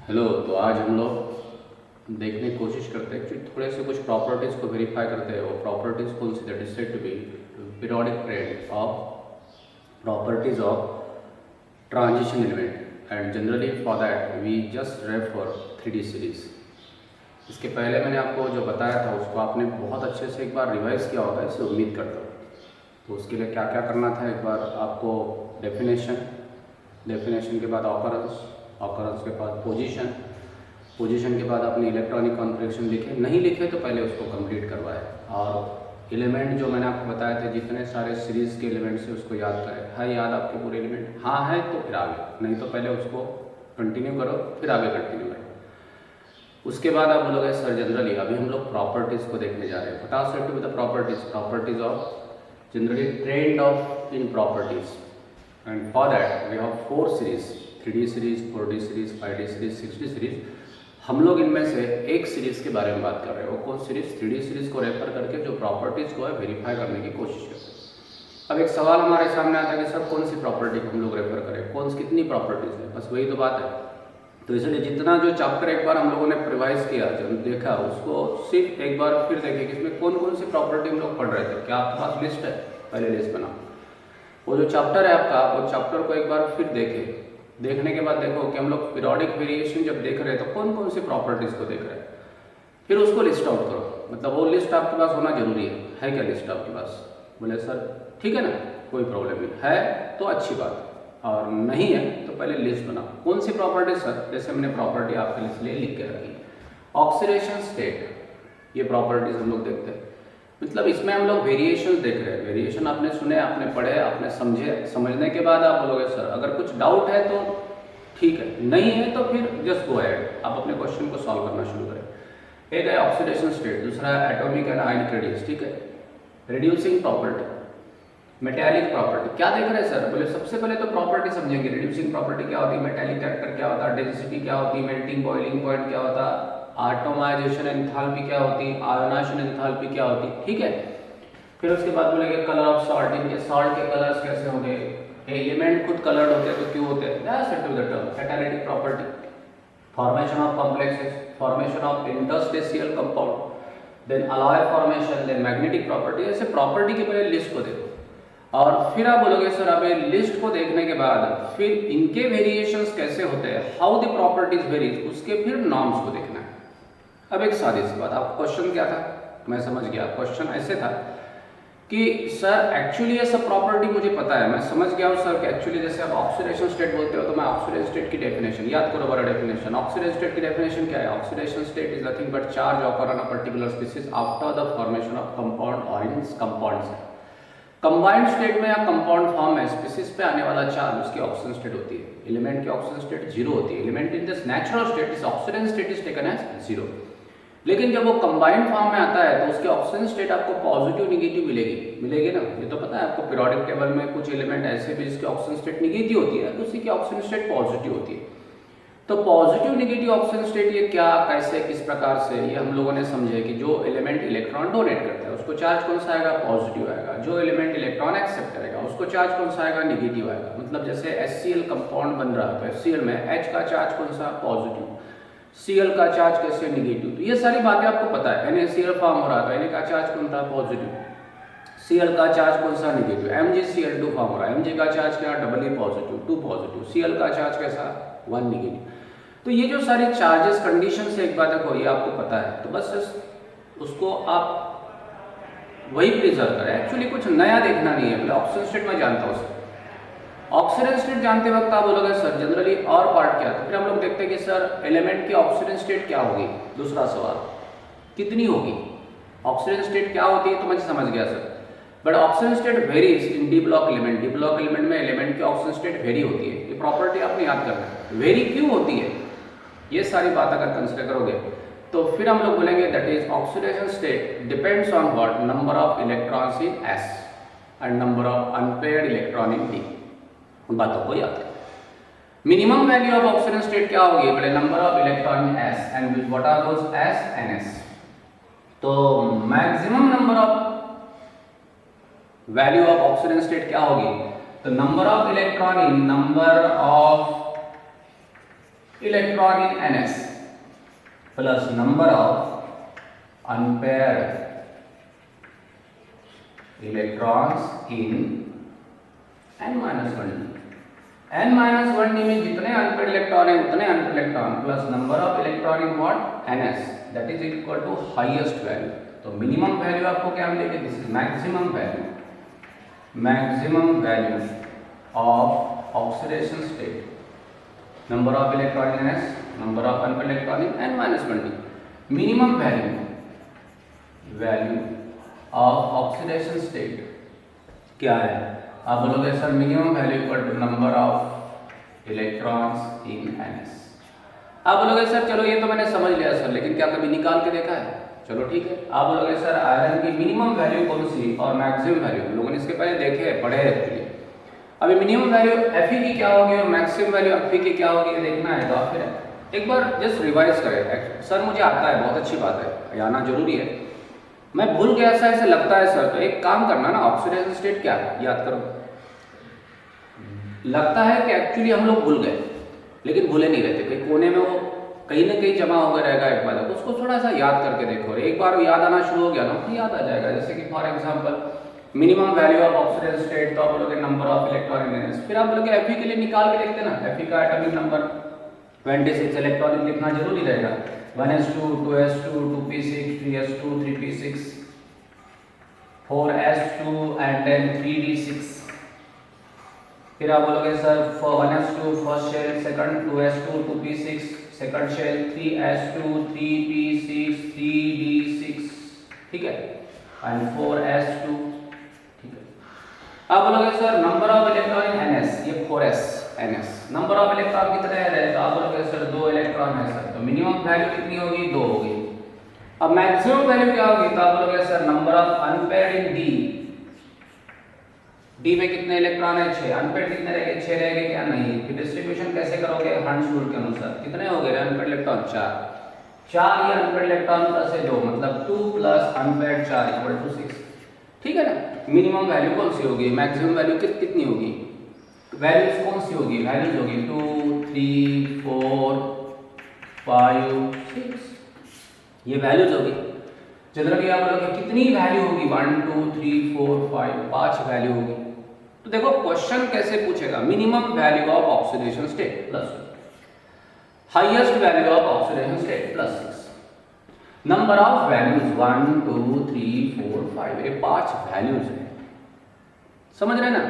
Hello. तो आज हम लोग देखने की कोशिश करते हैं कि थोड़े से कुछ प्रॉपर्टीज़ को वेरीफाई करते हैं। वो प्रॉपर्टीज़ कौन सी that is said to be periodic trend of properties of transition element and generally for that we just refer 3D series. इसके पहले मैंने आपको जो बताया था उसको आपने बहुत अच्छे से एक बार रिवाइज किया होगा, इससे उम्मीद करता हूँ। तो उसके लिए क्या क्या करना था, एक बार आपको डेफिनेशन के बाद ऑकरेंस के बाद पोजीशन के बाद अपने इलेक्ट्रॉनिक कॉन्फ़िगरेशन लिखे, नहीं लिखे तो पहले उसको कंप्लीट करवाए। और एलिमेंट जो मैंने आपको बताया था, जितने सारे सीरीज़ के एलिमेंट्स है उसको याद करें। है याद आपके पूरे एलिमेंट? हाँ है तो फिर आगे, नहीं तो पहले उसको कंटिन्यू करो फिर आगे कंटिन्यू करो। उसके बाद आप बोलोगे सर जनरली अभी हम लोग प्रॉपर्टीज़ को देखने जा रहे हैं। फटाफट to the properties of generally trend of in properties and for that we have 4 series, 3D series, 4D series, 5D series, 6D series. हम लोग इनमें से एक सीरीज़ के बारे में बात कर रहे हैं। वो कौन सीरीज़? 3D सीरीज़ को रेफर करके जो प्रॉपर्टीज़ को है वेरीफाई करने की कोशिश करते हैं। अब एक सवाल हमारे सामने आता है कि सर कौन सी प्रॉपर्टी को हम लोग रेफर करें, कितनी प्रॉपर्टीज़ है, बस वही तो बात है। तो इसलिए जितना जो चैप्टर एक बार हम लोगों ने प्रिवाइज किया, जो देखा, उसको सिर्फ एक बार फिर देखें कि इसमें कौन कौन सी प्रॉपर्टी हम लोग पढ़ रहे थे। क्या आपके पास लिस्ट है? पहले लिस्ट बनाओ। वो जो चैप्टर है आपका, वो चैप्टर को एक बार फिर देखें। देखने के बाद देखो कि हम लोग पीरियोडिक वेरिएशन जब देख रहे हैं तो कौन कौन सी प्रॉपर्टीज़ को देख रहे हैं, फिर उसको लिस्ट आउट करो। मतलब वो लिस्ट आपके पास होना जरूरी है क्या लिस्ट आपके पास? बोले सर ठीक है ना, कोई प्रॉब्लम नहीं है तो अच्छी बात है, और नहीं है तो पहले लिस्ट बनाओ। कौन सी प्रॉपर्टी सर? जैसे हमने प्रॉपर्टी आपके लिए लिख के रखी, ऑक्सीडेशन स्टेट, ये प्रॉपर्टीज हम लोग देखते हैं। मतलब इसमें हम लोग वेरिएशंस देख रहे हैं। वेरिएशन आपने सुने, आपने पढ़े, आपने समझे, समझने के बाद आप बोलोगे सर अगर कुछ डाउट है तो ठीक है, नहीं है तो फिर जस्ट गो अहेड, आप अपने क्वेश्चन को सॉल्व करना शुरू करें। एक है ऑक्सीडेशन स्टेट, दूसरा है एटॉमिक एंड आयनिक रेडियस, ठीक है। रिड्यूसिंग प्रॉपर्टी, मेटालिक प्रॉपर्टी, क्या देख रहे हैं सर? बोले सबसे पहले तो प्रॉपर्टी समझेंगे। रिड्यूसिंग प्रॉपर्टी क्या होती है, मेटालिक कैरेक्टर क्या होता है, डेंसिटी क्या होती है, मेल्टिंग बॉइलिंग पॉइंट क्या होता है, एटोमाइजेशन एंथैल्पी क्या होती है, आयोनाइजेशन एंथैल्पी क्या होती है, ठीक है। फिर उसके बाद बोलेंगे कलर ऑफ सॉल्ट, इनके सॉल्ट के कलर्स कैसे होंगे, एलिमेंट खुद कलर्ड होते हैं तो क्यों होते हैं, that's it to the term catalytic property. Formation of complexes, formation of interstitial compound, then alloy formation, then magnetic property. ऐसे प्रॉपर्टी के पहले लिस्ट को देखो और फिर आप बोलोगे सर अब लिस्ट को देखने के बाद फिर इनके वेरिएशंस कैसे होते हैं, हाउ द प्रॉपर्टीज वेरीज, उसके फिर नॉर्म्स को देखना है। अब एक सादी सी बात, आप क्वेश्चन क्या था मैं समझ गया। क्वेश्चन ऐसे था कि सर एक्चुअली ये सब प्रॉपर्टी मुझे पता है, मैं समझ गया हूँ सर कि एक्चुअली जैसे आप ऑक्सीडेशन स्टेट बोलते हो तो मैं ऑक्सीडेशन स्टेट की डेफिनेशन याद करो। बड़ा डेफिनेशन, ऑक्सीडेशन स्टेट की डेफिनेशन क्या है? Oxidation state is nothing but charge occur on a particular species after the formation of compound और इन कंपाउंड्स। कंबाइंड स्टेट में या कंपाउंड फॉर्म में स्पीसीज पे आने वाला चार्ज उसकी ऑक्सीजन स्टेट होती है। एलिमेंट की ऑक्सीजन स्टेट जीरो होती है। Element in this natural state is oxygen state is taken as zero. लेकिन जब वो कंबाइंड फॉर्म में आता है तो उसकी ऑक्सीजन स्टेट आपको पॉजिटिव निगेटिव मिलेगी ना, ये तो पता है आपको। पीरियोडिक टेबल में कुछ एलिमेंट ऐसे भी जिसकी ऑक्सीजन स्टेट निगेटिव होती है, उसी की ऑक्सीजन स्टेट पॉजिटिव होती है। तो पॉजिटिव निगेटिव ऑक्सीजन स्टेट ये क्या, कैसे, किस प्रकार से, ये हम लोगों ने समझे कि जो एलिमेंट इलेक्ट्रॉन डोनेट करता है उसको चार्ज कौन सा आएगा? पॉजिटिव आएगा। जो एलिमेंट इलेक्ट्रॉन एक्सेप्ट करेगा उसको चार्ज कौन सा आएगा? निगेटिव आएगा। मतलब जैसे HCl कंपाउंड बन रहा है तो HCl में H का चार्ज कौन सा? पॉजिटिव। Cl का चार्ज कैसे? निगेटिव। तो ये सारी बातें आपको पता है। NaCl फॉर्म हो रहा है तो Na का चार्ज कौन था? पॉजिटिव। Cl का चार्ज कौन सा? निगेटिव। MgCl2 फॉर्म हो रहा है, Mg का चार्ज क्या? Double positive, 2 positive. Cl का चार्ज कैसा? 1 निगेटिव। तो ये जो सारी चार्जेस कंडीशन से एक बात देखो, ये आपको पता है तो बस उसको आप वही प्रिजर्व करें। एक्चुअली कुछ नया देखना नहीं है। ऑक्सीजन स्टेट मैं जानता हूँ सर। ऑक्सीजन स्टेट जानते वक्त आप बोलोगे सर जनरली और पार्ट क्या, तो फिर हम लोग देखते हैं कि सर एलिमेंट की ऑक्सीजन स्टेट क्या होगी। दूसरा सवाल कितनी होगी? ऑक्सीजन स्टेट क्या होती है तो मैं समझ गया sir, but oxygen state varies in D block element. D block element में एलिमेंट की ऑक्सीजन स्टेट वेरी होती है। ये प्रॉपर्टी आपने याद करना है। वेरी क्यों होती है, ये सारी बात अगर कंसिडर करोगे तो फिर हम लोग बोलेंगे that is oxidation state depends on what? Number of electrons in S and number of unpaired electron in D। बातों को याद करें। Minimum value of oxidation state क्या होगी? बोले number of electron in S and what are those? S and S। तो maximum number of value of oxidation state क्या होगी? तो number of electron in number of electron in ns plus number of unpaired electrons in n-1d। n-1d में जितने unpaired electron है उतने unpaired electron plus number of electron in what ns, that is equal to highest value. तो minimum value आपको क्या मिलेगी, this is maximum value, maximum value of oxidation state, number of electron in ns, number of unpaired electron in n-1d। Minimum value of oxidation state क्या है, आप बोलोगे sir minimum value equal to number of electrons in ns। आप बोलोगे sir चलो ये तो मैंने समझ लिया सर, लेकिन क्या कभी निकाल के देखा है? चलो ठीक है, आप बोलोगे सर आयरन की मिनिमम वैल्यू कौन सी और मैक्सिमम वैल्यू, लोगों ने इसके पहले देखे हैं, पढ़े हैं एक्चुअली। अभी मिनिमम वैल्यू Fe की क्या होगी और मैक्सिमम वैल्यू Fe की क्या होगी ये देखना है, तो फिर एक बार जस्ट रिवाइज करें। सर मुझे आता है, बहुत अच्छी बात है, आना जरूरी है, मैं भूल गया सा ऐसे लगता है सर, तो एक काम करना ना, ऑक्सीडेशन स्टेट क्या है याद करो। लगता है कि एक्चुअली हम लोग भूल गए, लेकिन भूले नहीं रहते, कहीं कोने में वो कहीं ना कहीं जमा होकर रहेगा एक बार, तो उसको थोड़ा सा याद करके देखो, एक बार याद आना शुरू हो गया ना तो याद आ जाएगा। जैसे कि for example minimum value of oxidation state, तो आप बोलोगे number of electron in ns, फिर आप बोलोगे Fe के लिए निकाल के लिखते ना, Fe का एटॉमिक नंबर 26 इलेक्ट्रॉन लिखना जरूरी रहेगा, 1s2 2s2 2p6 3s2 3p6 4s2 and then 3d6। फिर आप बोलोगे sir 1s2 first shell, second 2s2 2p6 second shell, 3s2 3p6 3d6, ठीक है, एंड 4s2, ठीक है। आप बोलोगे sir number of electron in ns, ये 4s ns, number of electron कितने है, तो आप बोलोगे सर 2 इलेक्ट्रॉन है सर, तो मिनिमम वैल्यू कितनी होगी, 2 होगी। अब मैक्सिमम वैल्यू क्या होगी, तो आप बोलोगे sir number of unpaired in d में कितने इलेक्ट्रॉन है, 6, अनपेयर्ड कितने रहेंगे, 6 रहेंगे क्या, नहीं। फिर डिस्ट्रीब्यूशन कैसे करोगे, हंस रूल के अनुसार, कितने हो गए अनपेयर्ड इलेक्ट्रॉन, 4 ये अनपेयर्ड इलेक्ट्रॉन प्लस 2 मतलब 2 प्लस अनपेयर्ड 4 इक्वल टू 6, ठीक है ना। मिनिमम वैल्यू कौन सी होगी, मैक्सिमम वैल्यू कितनी होगी, वैल्यूज कौन सी होगी, वैल्यूज होगी 2 3 4 5 6, ये वैल्यूज होगी। जनरली आप बोलोगे कितनी वैल्यू होगी, 1 2 3 4 5, 5 वैल्यू होगी। तो देखो क्वेश्चन कैसे पूछेगा, minimum value of oxidation state plus highest value of oxidation state plus 6, number of values 1 2 3 4 5, ये 5 वैल्यूज है, समझ रहे ना।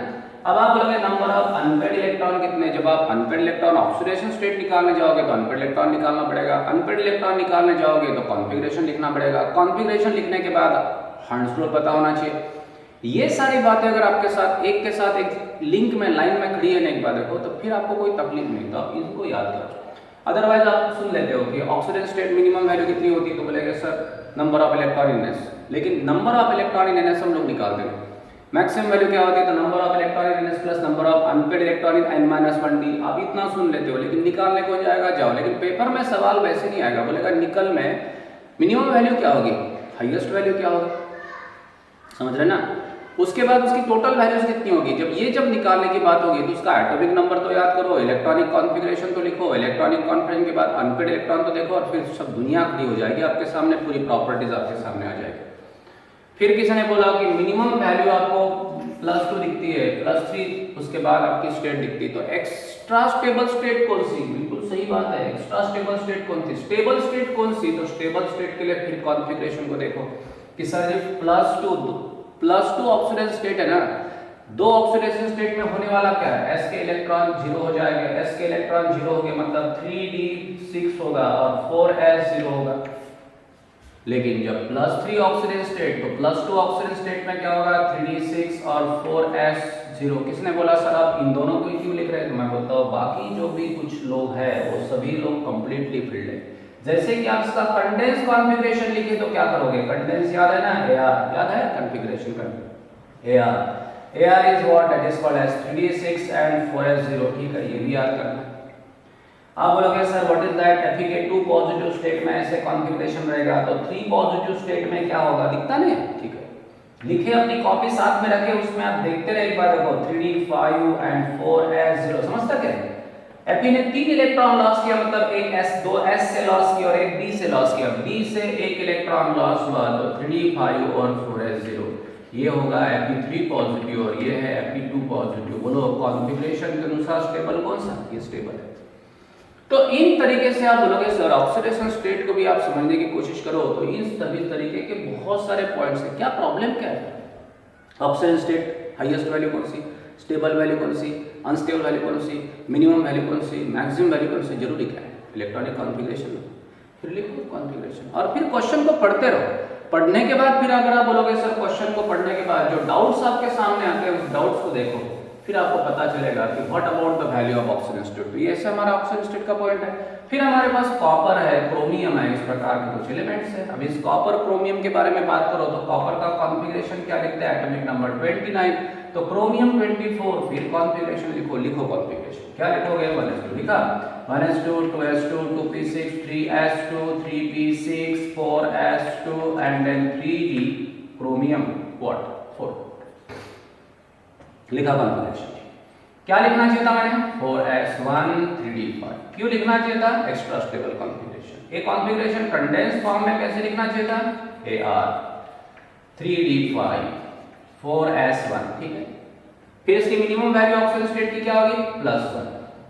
अब आप बोलोगे नंबर ऑफ अनपेयर्ड इलेक्ट्रॉन कितने, जब आप अनपेयर्ड इलेक्ट्रॉन ऑक्सीडेशन स्टेट निकालने जाओगे तो अनपेयर्ड इलेक्ट्रॉन निकालना पड़ेगा, अनपेयर्ड इलेक्ट्रॉन निकालने जाओगे तो कॉन्फ़िगरेशन लिखना पड़ेगा, कॉन्फ़िगरेशन लिखने के बाद हंस रूल पता होना चाहिए। ये सारी बातें अगर आपके साथ एक के साथ एक लिंक में लाइन में खड़ी है ना एक बार देखो, तो फिर आपको कोई तकलीफ नहीं, तो आप इनको याद करो। अदरवाइज आप सुन लेते हो कि ऑक्सीडेशन स्टेट मिनिमम वैल्यू कितनी होती है, तो बोलेंगे sir number of electron in ns, लेकिन number of electron in ns हम लोग निकालते हैं। मैक्सिमम वैल्यू क्या होती है, तो number of electron in ns plus number of unpaired electron in n-1d। आप इतना सुन लेते हो, लेकिन निकालने को जाएगा जाओ, लेकिन पेपर में सवाल वैसे नहीं आएगा, बोलेगा निकल में मिनिमम वैल्यू क्या होगी, हाईएस्ट वैल्यू क्या होगी, समझ रहे ना। उसके बाद उसकी टोटल वैल्यूज कितनी होगी, जब निकालने की बात होगी तो उसका एटॉमिक नंबर तो याद करो, इलेक्ट्रॉनिक कॉन्फ़िगरेशन तो लिखो, इलेक्ट्रॉनिक कॉन्फ़िगरेशन के बाद अनपेयर्ड इलेक्ट्रॉन तो देखो, और फिर सब दुनिया खड़ी हो जाएगी आपके सामने, पूरी प्रॉपर्टीज आपके सामने आ जाएगी। फिर किसी ने बोला कि मिनिमम वैल्यू आपको +2 दिखती है, +3 उसके बाद आपकी स्टेट दिखती है, तो एक्स्ट्रा स्टेबल स्टेट कौन सी, बिल्कुल सही बात है, एक्स्ट्रा स्टेबल स्टेट कौन सी, स्टेबल स्टेट कौन सी, तो स्टेबल स्टेट के लिए फिर कॉन्फ़िगरेशन को देखो कि सर ये +2 ऑक्सीडेशन स्टेट है ना, 2 ऑक्सीडेशन स्टेट में होने वाला क्या है, s के इलेक्ट्रॉन 0 हो जाएंगे, s के इलेक्ट्रॉन 0 हो गए मतलब 3d6 होगा और 4s 0 होगा। लेकिन जब +3 ऑक्सीडेशन स्टेट, तो +2 ऑक्सीडेशन स्टेट में क्या होगा, 3d6 और 4s 0। किसने बोला सर आप इन दोनों को क्यों लिख रहे हैं, तो मैं बोलता हूँ बाकी जो भी कुछ लोग हैं वो सभी लोग कंप्लीटली फील्ड है। जैसे कि आप इसका कंडेंस कॉन्फ़िगरेशन लिखे तो क्या करोगे, कंडेंस याद है ना, AR याद है, कॉन्फ़िगरेशन का AR is what, that is called as 3d6 and 4s0, ठीक है, ये भी याद करना। आप बोलोगे sir what is that, Fe के 2 पॉजिटिव स्टेट में ऐसे कॉन्फ़िगरेशन रहेगा, तो 3 पॉजिटिव स्टेट में क्या होगा, दिखता नहीं है, ठीक है, लिखे अपनी कॉपी साथ में रखे, उसमें आप देखते रहे एक बार देखो 3d5 एंड 4s0, समझता क्या Fe ने 3 इलेक्ट्रॉन लॉस किया, मतलब एक दो S से लॉस किया और एक D से लॉस किया। D से एक इलेक्ट्रॉन लॉस हुआ तो 3d5 और 4s0, ये होगा Fe3 पॉजिटिव और ये है Fe2 पॉजिटिव। बोलो कॉन्फ़िगरेशन के अनुसार स्टेबल कौन सा? ये स्टेबल है। तो इन तरीके से आप बोलोगे सर ऑक्सीडेशन स्टेट को भी आप समझने की कोशिश करो, तो इन सभी तरीके के बहुत सारे पॉइंट्स हैं। क्या प्रॉब्लम क्या है? ऑक्सीडेशन स्टेट हाईएस्ट वैल्यू कौन सी, स्टेबल वैल्यू कौन सी, अनस्टेबल वैल्यू कौन सी, मिनिमम वैल्यू कौन सी, मैक्सिमम वैल्यू कौन सी, जरूरी क्या है? इलेक्ट्रॉनिक कॉन्फ़िगरेशन, फिर लिखो कॉन्फ़िगरेशन और फिर क्वेश्चन को पढ़ते रहो। पढ़ने के बाद फिर अगर आप बोलोगे सर क्वेश्चन को पढ़ने के बाद जो डाउट्स आपके सामने आते हैं उस डाउट्स को देखो, फिर आपको पता चलेगा कि what about the value of oxygen state. तो ये ऐसे हमारा ऑक्सीजन स्टेट का पॉइंट है। फिर हमारे पास कॉपर है, क्रोमियम है, इस प्रकार के कुछ एलिमेंट्स है। अब इस कॉपर क्रोमियम के बारे में बात करो तो कॉपर का कॉन्फ़िगरेशन क्या लिखते हैं? एटॉमिक नंबर 29, तो क्रोमियम 24, फिर कॉन्फ़िगरेशन लिखो कॉन्फ़िगरेशन क्या लिखोगे? 1s2 लिखा, 1s2, 2s2, 2p6, 3s2, 3p6, 4s2 and then 3d chromium what 4 लिखा कॉन्फ़िगरेशन। क्या लिखना चाहिए था मैंने? 4s1 3d5। क्यों लिखना चाहिए था? Extra stable configuration. ये कॉन्फ़िगरेशन कंडेंस फॉर्म में कैसे लिखना चाहिए था? Ar 3d5 4s1, ठीक है। फिर इसकी मिनिमम वैल्यू ऑक्सीजन स्टेट की क्या होगी? +1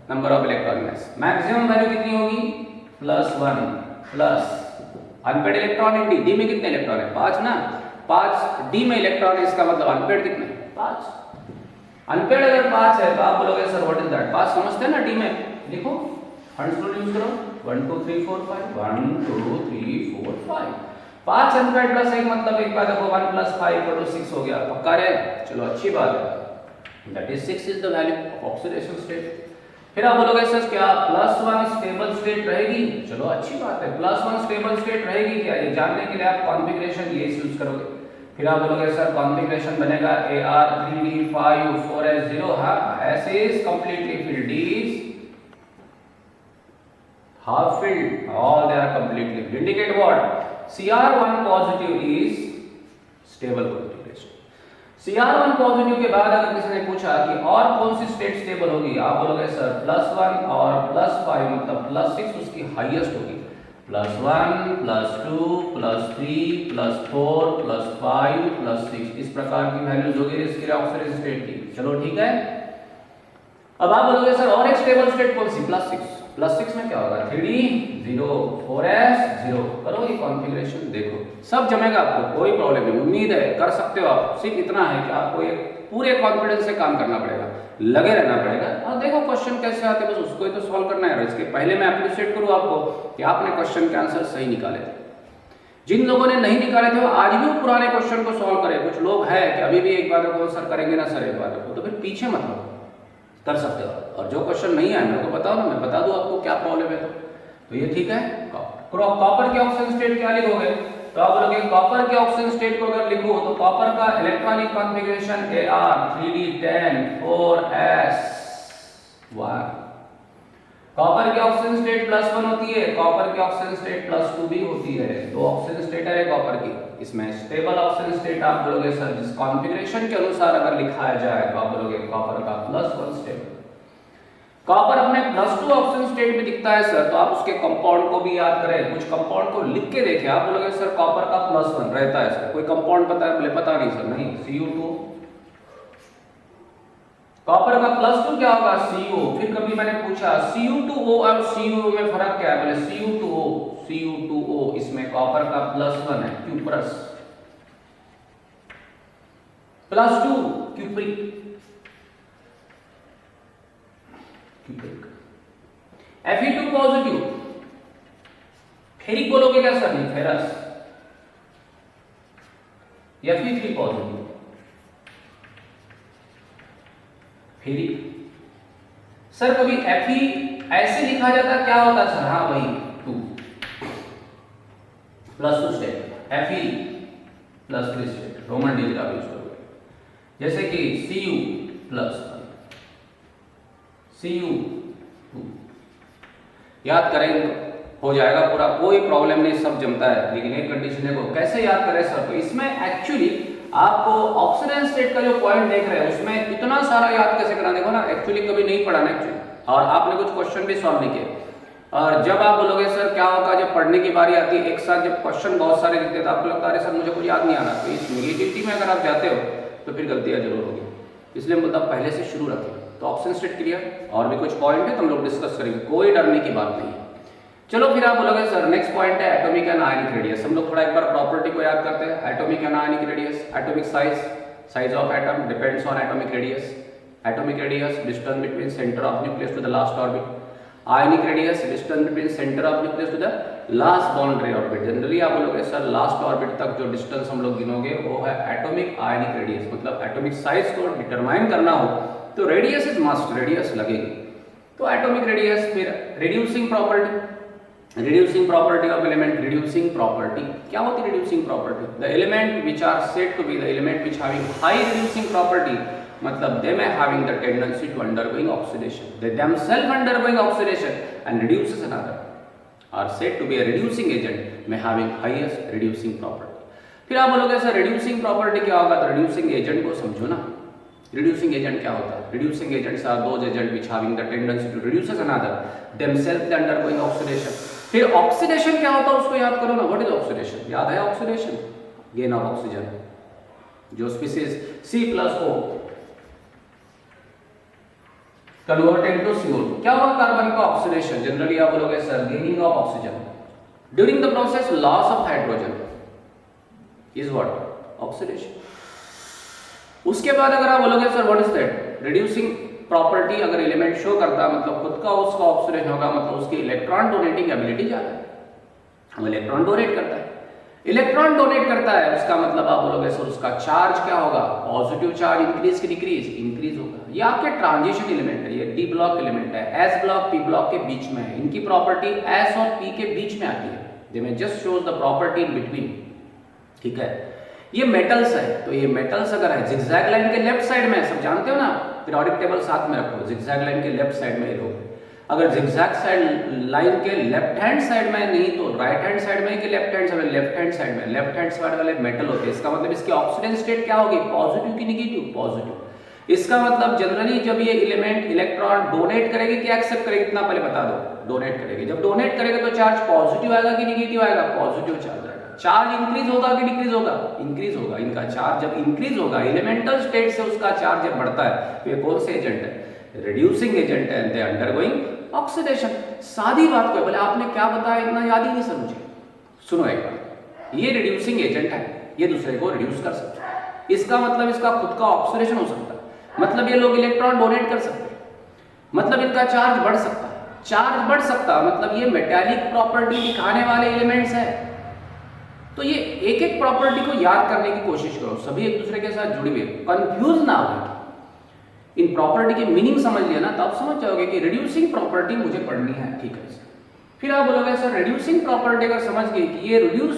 number of electron mass. Maximum value कितनी होगी? +1 plus unpaired electron in D में कितने इलेक्ट्रॉन है? 5 ना, 5 डी में इलेक्ट्रॉन है, इसका मतलब अनपेड कितने? 5। अनपेड अगर 5 है तो आप बोलोगे सर व्हाट इज दैट? 5 समझते हैं ना डी में, लिखो हंड्स रूल यूज करो, 1 2 3 4 5 1 2 3 4 5। 5 अनपेड प्लस 1 मतलब एक बार देखो 1 + 5 = 6 हो गया। पक्का है? चलो अच्छी बात है। That is 6 is the value of oxidation state. फिर आप बोलोगे सर क्या +1 स्टेबल स्टेट रहेगी? चलो अच्छी बात है, +1 स्टेबल स्टेट रहेगी क्या? ये जानने के लिए आप कॉन्फ़िगरेशन ये यूज करोगे। फिर आप बोलोगे सर कॉन्फ़िगरेशन बनेगा Ar 3d5 4s0, हाँ S is completely filled, D is half filled, all they are completely filled. Indicate what? Cr1 positive is stable configuration. Cr1 positive के बाद अगर किसी ने पूछा कि और कौन सी स्टेट स्टेबल होगी, आप बोलोगे सर +1 और +5 मतलब +6 उसकी हाईएस्ट होगी। +1 +2 +3 +4 +5 +6 इस प्रकार की वैल्यूज होगी इसकी ऑक्सीडेशन स्टेट की। चलो ठीक है। अब आप बोलोगे सर और एक स्टेबल स्टेट कौन सी? +6 में क्या होगा? 3d 0 4s 0। करो ये कॉन्फ़िगरेशन, देखो सब जमेगा आपको, कोई प्रॉब्लम नहीं, उम्मीद है कर सकते हो आप। सिर्फ इतना है कि आपको एक पूरे कॉन्फिडेंस से काम करना पड़ेगा, लगे रहना पड़ेगा और देखो क्वेश्चन कैसे आते हैं, बस उसको ही तो सॉल्व करना है। इसके पहले मैं अप्रिशिएट करूँ आपको कि आपने क्वेश्चन के आंसर सही निकाले थे। जिन लोगों ने नहीं निकाले थे वो आज भी वो पुराने क्वेश्चन को सॉल्व करें। कुछ लोग हैं कि अभी भी एक बार को सर करेंगे ना सर एक बार को, तो फिर पीछे मत रहो, कर सकते हो। और जो क्वेश्चन नहीं आए मेरे को बताओ ना, मैं बता दूं आपको क्या प्रॉब्लम है। तो ये ठीक है। कॉपर के ऑक्सीजन स्टेट क्या लिखोगे? तो आप बोलोगे कॉपर के ऑक्सीजन स्टेट को अगर लिखो तो कॉपर का electronic configuration Ar 3d10 4s1। Copper की ऑक्सीजन स्टेट +1 होती है, कॉपर की ऑक्सीजन स्टेट +2 भी होती है। दो ऑक्सीजन स्टेट है कॉपर की। इसमें स्टेबल ऑक्सीजन स्टेट आप बोलोगे सर जिस कॉन्फ़िगरेशन के अनुसार अगर लिखाया जाए तो आप बोलोगे कॉपर का +1 स्टेबल। कॉपर अपने +2 ऑक्सीजन स्टेट में दिखता है सर, तो आप उसके कंपाउंड को भी याद करें, कुछ कंपाउंड को लिख के देखें। आप बोलोगे सर कॉपर का +1 रहता है सर, कोई कंपाउंड पता है? बोले पता नहीं सर। नहीं, Cu2। कॉपर का +2 क्या होगा? Cu। फिर कभी मैंने पूछा Cu2O और Cu में फर्क क्या है? बोले Cu2O इसमें कॉपर का +1 है, cuprous, +2 cupric. Fe2 positive, ferric बोलोगे क्या सर? नहीं, ferrous. Fe3 positive, ferric. Sir कभी Fe ऐसे लिखा जाता क्या होता सर? हाँ वही 2 +2 state, Fe +3 state, Roman digit आप यूज करोगे। जैसे कि Cu+1 Cu2 याद करेंगे हो जाएगा पूरा, कोई प्रॉब्लम नहीं, सब जमता है। लेकिन एक कंडीशन है, को कैसे याद करें सर? तो इसमें एक्चुअली आपको ऑक्सीजन स्टेट का जो पॉइंट देख रहे हैं उसमें इतना सारा याद कैसे करना, देखो ना एक्चुअली कभी नहीं पढ़ा ना एक्चुअली, और आपने कुछ क्वेश्चन भी सॉल्व नहीं किए। और जब आप बोलोगे सर क्या होगा, जब पढ़ने की बारी आती है एक साथ जब क्वेश्चन बहुत सारे दिखते हैं तो आपको लगता है सर मुझे कुछ याद नहीं आ रहा, तो इस नेगेटिविटी में अगर आप जाते हो तो फिर गलतियां जरूर होगी। इसलिए मतलब पहले से शुरू रखें। तो ऑप्शन स्टेट क्लियर, और भी कुछ पॉइंट है तो हम लोग डिस्कस करेंगे, कोई डरने की बात नहीं है। चलो फिर आप बोलोगे सर नेक्स्ट पॉइंट है एटॉमिक एंड आयनिक रेडियस। हम लोग थोड़ा एक बार प्रॉपर्टी को याद करते हैं। Atomic and ionic radius, atomic size of atom depends on atomic radius. Atomic radius distance between centre of nucleus to the last orbit. Ionic radius distance between centre of nucleus to the last boundary orbit. Generally आप बोलोगे sir last orbit तक जो distance हम लोग गिनोगे वो है atomic ionic radius. मतलब एटॉमिक साइज को डिटरमाइन करना हो तो रेडियस इज मस्ट, रेडियस लगेगी। तो एटॉमिक रेडियस, फिर reducing property, reducing property of element. Reducing property क्या होती है? Reducing property the element which are said to be the element which having high reducing property, मतलब they may having the tendency to undergoing oxidation, they themselves undergoing oxidation and reduces another are said to be a reducing agent may having highest reducing property। फिर आप बोलोगे sir reducing property क्या होगा? तो reducing agent को समझो ना। Reducing agent क्या होता है? Reducing agents are those agent which having the tendency to reduces another, themselves undergoing oxidation। फिर ऑक्सीडेशन क्या होता है उसको याद करो ना। What is oxidation? याद है ऑक्सीडेशन? Gain of oxygen. जो species C+O converted to CO, क्या हुआ? कार्बन का ऑक्सीडेशन। जनरली आप बोलोगे sir gaining of oxygen. During the process loss of hydrogen is what? Oxidation. उसके बाद अगर आप बोलोगे sir what is that? Reducing property अगर एलिमेंट शो करता है मतलब खुद का उसका ऑक्सीडेशन होगा, मतलब उसकी इलेक्ट्रॉन डोनेटिंग एबिलिटी ज्यादा है, वो इलेक्ट्रॉन डोनेट करता है। इलेक्ट्रॉन डोनेट करता है उसका मतलब आप बोलोगे सर उसका चार्ज क्या होगा? पॉजिटिव चार्ज इंक्रीज की डिक्रीज? इंक्रीज होगा। ये आपके ट्रांजिशन एलिमेंट है, ये डी ब्लॉक एलिमेंट है, एस ब्लॉक पी ब्लॉक के बीच में है। इनकी प्रॉपर्टी एस और पी के बीच में आती है। दे में just shows the property in between. ठीक है, ये मेटल्स है, तो ये मेटल्स अगर है जिगजैग लाइन के लेफ्ट साइड में, सब जानते हो ना, पीरियोडिक टेबल साथ में रखो, जिगजैग लाइन के लेफ्ट साइड में ये लोग। अगर जिगजैग साइड लाइन के लेफ्ट हैंड साइड में नहीं तो राइट हैंड साइड में कि लेफ्ट हैंड साइड में? लेफ्ट हैंड साइड में। लेफ्ट हैंड साइड वाले मेटल होते हैं, इसका मतलब इसकी ऑक्सीडेशन स्टेट क्या होगी? पॉजिटिव की नेगेटिव? पॉजिटिव। इसका मतलब जनरली जब ये एलिमेंट इलेक्ट्रॉन डोनेट करेगी कि एक्सेप्ट करेगी, इतना पहले बता दो। डोनेट करेगी। जब डोनेट करेगा तो चार्ज पॉजिटिव आएगा कि नेगेटिव आएगा? पॉजिटिव चार्ज आएगा। चार्ज इंक्रीज होगा कि डिक्रीज होगा? इंक्रीज होगा। इनका चार्ज जब इंक्रीज होगा, एलिमेंटल स्टेट से उसका चार्ज जब बढ़ता है, तो ये कौन से एजेंट है? रिड्यूसिंग एजेंट है, दे अंडरगोइंग ऑक्सीडेशन। सादी बात को बोले आपने क्या बताया, इतना याद ही नहीं सर मुझे। सुनो एक बार, ये रिड्यूसिंग एजेंट है, ये दूसरे को रिड्यूस कर सकता है। इसका मतलब इसका खुद का ऑक्सीडेशन हो सकता है, मतलब ये लोग इलेक्ट्रॉन डोनेट कर सकते हैं, मतलब इनका चार्ज बढ़ सकता है। चार्ज बढ़ सकता मतलब ये मेटालिक प्रॉपर्टी दिखाने वाले एलिमेंट्स है। तो ये एक एक प्रॉपर्टी को याद करने की कोशिश करो, सभी एक दूसरे के साथ जुड़ी हुई, कंफ्यूज ना हो। इन प्रॉपर्टी के मीनिंग समझ लिया ना, तब समझ जाओगे कि रिड्यूसिंग प्रॉपर्टी मुझे पढ़नी है। ठीक है, फिर आप बोलोगे सर रिड्यूसिंग प्रॉपर्टी अगर समझ गए कि ये रिड्यूस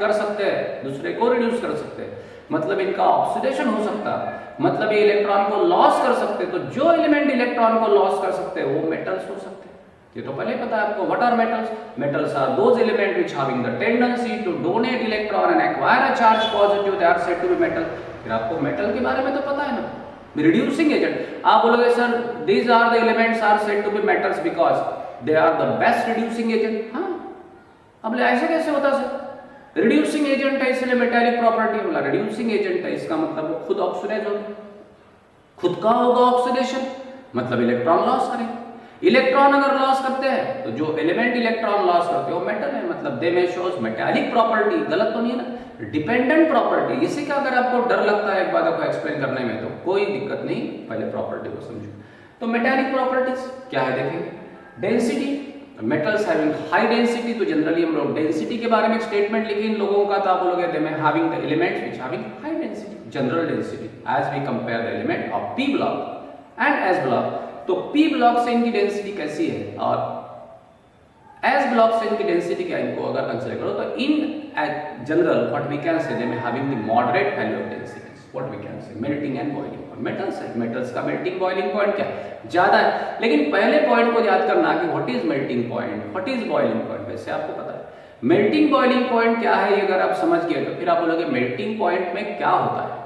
कर सकते हैं, दूसरे को रिड्यूस कर सकते हैं, मतलब इनका ऑक्सीडेशन हो सकता है, मतलब ये इलेक्ट्रॉन को लॉस कर सकते हैं। तो जो एलिमेंट इलेक्ट्रॉन को लॉस कर सकते हैं वो मेटल्स हो सकते हैं। ये तो पहले पता है आपको। What are metals? Metals are those element which having the tendency to donate electron and acquire a charge positive, they are said to be metal. फिर आपको मेटल के बारे में तो पता है ना, रिड्यूसिंग एजेंट। आप बोलोगे sir these are the elements are said to be metals because they are the best reducing agent. हाँ, अब ऐसे कैसे होता सर? रिड्यूसिंग एजेंट है इसलिए मेटालिक प्रॉपर्टी बोला। रिड्यूसिंग एजेंट है इसका मतलब वो खुद ऑक्सीडाइज होगा, खुद का होगा ऑक्सीडेशन, मतलब इलेक्ट्रॉन लॉस करेंगे। इलेक्ट्रॉन अगर लॉस करते हैं तो जो एलिमेंट इलेक्ट्रॉन लॉस करते हैं वो मेटल है, मतलब दे में शोज मेटालिक प्रॉपर्टी। गलत तो नहीं है ना? Dependent property. इसी का अगर आपको डर लगता है एक बात को एक्सप्लेन करने में तो कोई दिक्कत नहीं, पहले प्रॉपर्टी को समझो। तो मेटालिक प्रॉपर्टीज क्या है देखेंगे। Density, metals having high density, तो जनरली हम लोग डेंसिटी के बारे में एक स्टेटमेंट लिखे इन लोगों का, तो आप बोलोगे दे में having the elements which having high density, general density as we compare the element of P block and S block. तो पी ब्लॉक से इनकी डेंसिटी कैसी है और एस ब्लॉक से इनकी डेंसिटी क्या, इनको अगर कंसीडर करो तो in general what we can say they में having the moderate value of density, what we can say melting and boiling point. Metals है, मेटल्स का मेल्टिंग बॉइलिंग पॉइंट क्या ज्यादा है। लेकिन पहले पॉइंट को याद करना कि what is melting point, what is boiling point. वैसे आपको पता है मेल्टिंग बॉइलिंग पॉइंट क्या है, ये अगर आप समझ गए तो फिर आप बोलोगे मेल्टिंग पॉइंट में क्या होता है।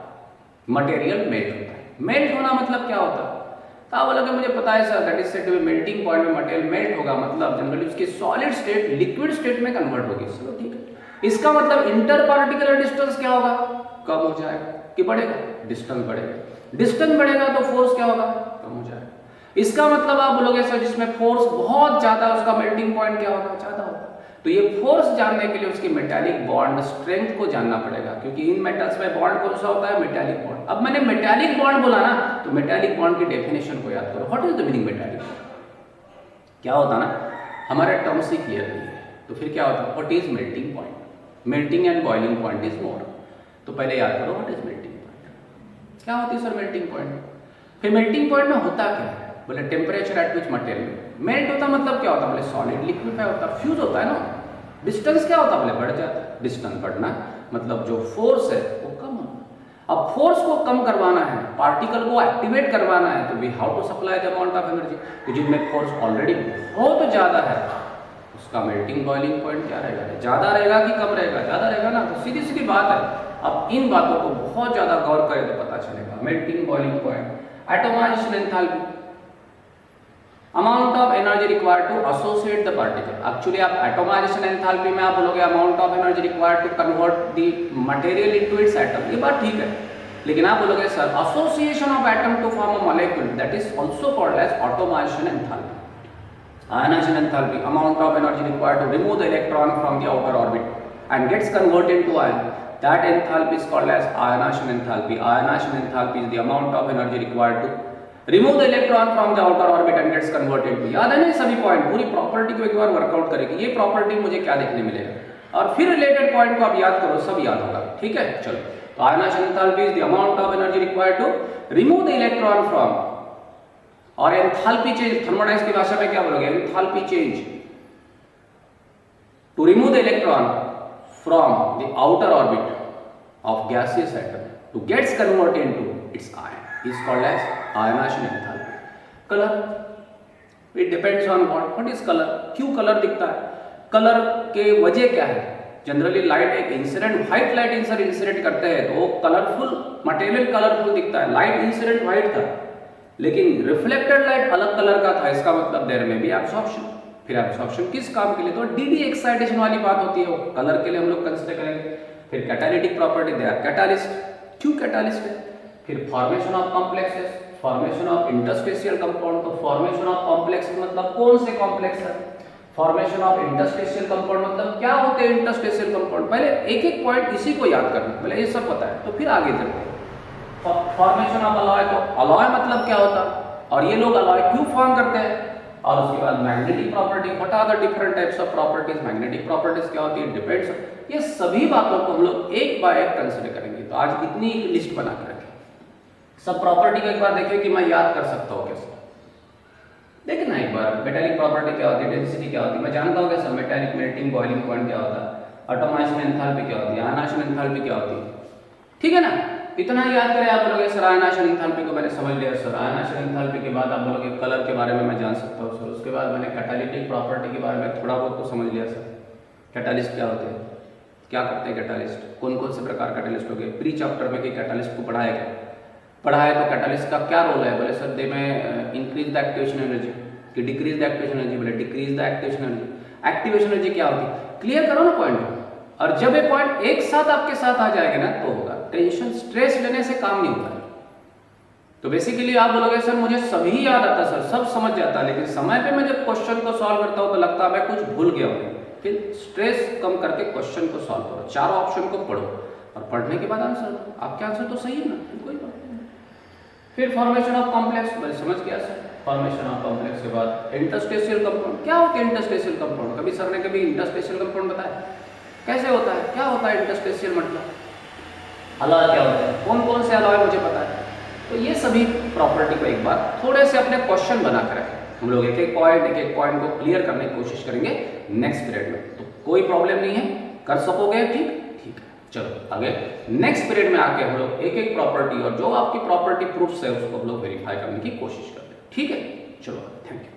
मटेरियल मेल्ट होता है। मेल्ट होना मतलब क्या होता है? तो आप बोलोगे मुझे पता है sir, that is said to be melting point में मटेरियल मेल्ट होगा, मतलब जनरली उसकी सॉलिड स्टेट लिक्विड स्टेट में कन्वर्ट होगी। चलो ठीक है, इसका मतलब इंटर पार्टिकुलर डिस्टेंस क्या होगा? कम हो जाएगा कि बढ़ेगा? डिस्टेंस बढ़ेगा। डिस्टेंस बढ़ेगा तो फोर्स क्या होगा? कम हो जाएगा। इसका मतलब आप बोलोगे सर जिसमें फोर्स बहुत ज्यादा है उसका मेल्टिंग पॉइंट क्या होगा? ज्यादा होगा। तो ये फोर्स जानने के लिए उसकी मेटालिक बॉन्ड स्ट्रेंथ को जानना पड़ेगा, क्योंकि इन मेटल्स में बॉन्ड कौन सा होता है? Metallic bond. अब मैंने मेटालिक बॉन्ड बोला ना, तो मेटालिक बॉन्ड की डेफिनेशन को याद करो। What is the meaning metallic? क्या होता ना, हमारे टर्म्स ही क्लियर नहीं है, तो फिर क्या होता है? What is melting point? Melting and boiling point is more. तो पहले याद करो व्हाट इज मेल्टिंग पॉइंट, क्या होती है सर मेल्टिंग पॉइंट? फिर मेल्टिंग पॉइंट में होता क्या है? बोले temperature at which material melt होता, मतलब क्या होता है? बोले सॉलिड लिक्विफाई होता है, फ्यूज होता है ना। डिस्टेंस क्या होता है? बोले बढ़ जाता है। डिस्टेंस बढ़ना मतलब जो फोर्स है वो कम होना। अब फोर्स को कम करवाना है, पार्टिकल को एक्टिवेट करवाना है, तो we how to supply the amount of energy. तो जिनमें फोर्स ऑलरेडी बहुत ज्यादा है उसका मेल्टिंग बॉइलिंग पॉइंट क्या रहेगा? ज्यादा रहेगा कि कम रहेगा? ज्यादा रहेगा ना। तो सीधी सीधी बात है। अब इन बातों को बहुत ज्यादा गौर करें तो पता चलेगा। Melting boiling point, atomization enthalpy, amount of energy required to associate the particle. Actually आप एटमाइजेशन एंथैल्पी में आप बोलोगे amount of energy required to convert the material into its atom, ये बात ठीक है। लेकिन आप बोलोगे sir association of atom to form a molecule, that is also called as atomization enthalpy. Ionization enthalpy, amount of energy required to remove the electron from the outer orbit and gets converted into ion. That enthalpy is called as ionization enthalpy. Ionization enthalpy is the amount of energy required to remove the electron from the outer orbit and gets converted to. याद है ना सभी point? पूरी property को एक बार workout करेंगे। ये property मुझे क्या देखने मिलेगा, और फिर रिलेटेड पॉइंट को आप याद करो, सब याद होगा। ठीक है, चलो। तो ionization enthalpy is the amount of energy required to remove the electron from, और एंथैल्पी चेंज थर्मोडायनेमिक्स की भाषा में क्या बोलोगे? Enthalpy change to remove the electron from the outer orbit of gaseous atom to gets converted into its ion is called as ionization enthalpy. Colour, it depends on what is colour. क्यों colour दिखता है? Colour के वजह क्या है? Generally light एक incident, white light incident करते हैं तो वो कलरफुल मटेरियल कलरफुल दिखता है। लाइट इंसिडेंट व्हाइट था लेकिन रिफ्लेक्टेड लाइट अलग कलर का था, इसका मतलब देयर में भी एब्जॉर्प्शन। फिर एब्जॉर्प्शन किस काम के लिए? तो डीडी एक्साइटेशन वाली बात होती है, वो कलर के लिए हम लोग कंसीडर करेंगे। फिर catalytic property, they are catalyst. क्यों कैटालिस्ट है? फिर formation of complexes, formation of interspatial compound. तो फॉर्मेशन ऑफ कॉम्प्लेक्स मतलब कौन से कॉम्प्लेक्स है? फॉर्मेशन ऑफ इंटरस्पेशियल कंपाउंड मतलब क्या होते हैं इंटरस्पेशियल कंपाउंड? पहले एक एक पॉइंट इसी को याद करना, पहले ये सब पता है तो फिर आगे चलते हैं। फॉर्मेशन ऑफ अलॉय, तो अलॉय मतलब क्या होता है और ये लोग अलॉय क्यों फॉर्म करते हैं? और उसके बाद magnetic property, what are the different types of properties, magnetic properties क्या होती है, डिपेंड्स। ये सभी बातों को हम लोग एक बाय एक कंसीडर करेंगे। तो आज इतनी लिस्ट बना के रखें, सब प्रॉपर्टी को एक बार देखें कि मैं याद कर सकता हूँ कैसे। देखना एक बार मेटालिक प्रॉपर्टी क्या होती है, डेंसिटी क्या होती है, मैं जानता हूँ कैसे। मेटालिक मेल्टिंग बॉइलिंग पॉइंट क्या होता है, ऑटोमाइजेशन एंथैल्पी क्या होती है, आयनाइजेशन एंथैल्पी क्या होती है। ठीक है ना, इतना याद करें। आप बोलोगे सर आयनाइजेशन एंथैल्पी को मैंने समझ लिया सर। आयनाइजेशन एंथैल्पी के बाद आप बोलोगे कलर के बारे में मैं जान सकता हूँ सर। उसके बाद मैंने कैटालिटिक प्रॉपर्टी के बारे में थोड़ा बहुत तो समझ लिया सर। कैटालिस्ट क्या होते हैं, क्या करते हैं कैटालिस्ट, कौन कौन से प्रकार कैटालिस्ट हो गए। प्री चैप्टर में कि कैटालिस्ट को पढ़ाया तो कैटालिस्ट का क्या रोल है? बोले सर दे में इंक्रीज द एक्टिवेशन एनर्जी कि डिक्रीज द एक्टिवेशन एनर्जी। बोले decrease the activation energy. Activation energy क्या होती है? क्लियर करो ना पॉइंट। और जब ये पॉइंट एक साथ आपके साथ आ जाएगा ना तो होगा। टेंशन स्ट्रेस लेने से काम नहीं होता है। तो बेसिकली आप बोलोगे सर मुझे सभी याद आता सर, सब समझ जाता है, लेकिन समय पे मैं जब क्वेश्चन को सॉल्व करता हूँ तो लगता है मैं कुछ भूल गया हूँ। फिर स्ट्रेस कम करके क्वेश्चन को सॉल्व करो, चारों ऑप्शन को पढ़ो और पढ़ने के बाद आंसर दो। आपके आंसर तो सही है ना, फिर कोई बात नहीं। फिर फॉर्मेशन ऑफ कॉम्प्लेक्स, बस समझ गया सर। फॉर्मेशन ऑफ कॉम्प्लेक्स के बाद इंटरस्पेशियल कंपाउंड। क्या होता है इंटरस्पेशियल कंपाउंड? कभी सर ने कभी इंटरस्पेशियल कंपाउंड बताया कैसे होता है? क्या होता है इंटरस्पेशियल मतलब? अलॉय क्या होता है, कौन कौन से अलॉय मुझे पता है। तो ये सभी प्रॉपर्टी को एक बार थोड़े से अपने क्वेश्चन बना कर रखें। हम लोग एक एक पॉइंट को क्लियर करने की कोशिश करेंगे नेक्स्ट पीरियड में। तो कोई प्रॉब्लम नहीं है, कर सकोगे। ठीक है, चलो आगे नेक्स्ट पीरियड में आके हम लोग एक एक प्रॉपर्टी और जो आपकी प्रॉपर्टी प्रूफ्स है उसको हम लोग वेरीफाई करने की कोशिश करते हैं। ठीक है, चलो थैंक यू।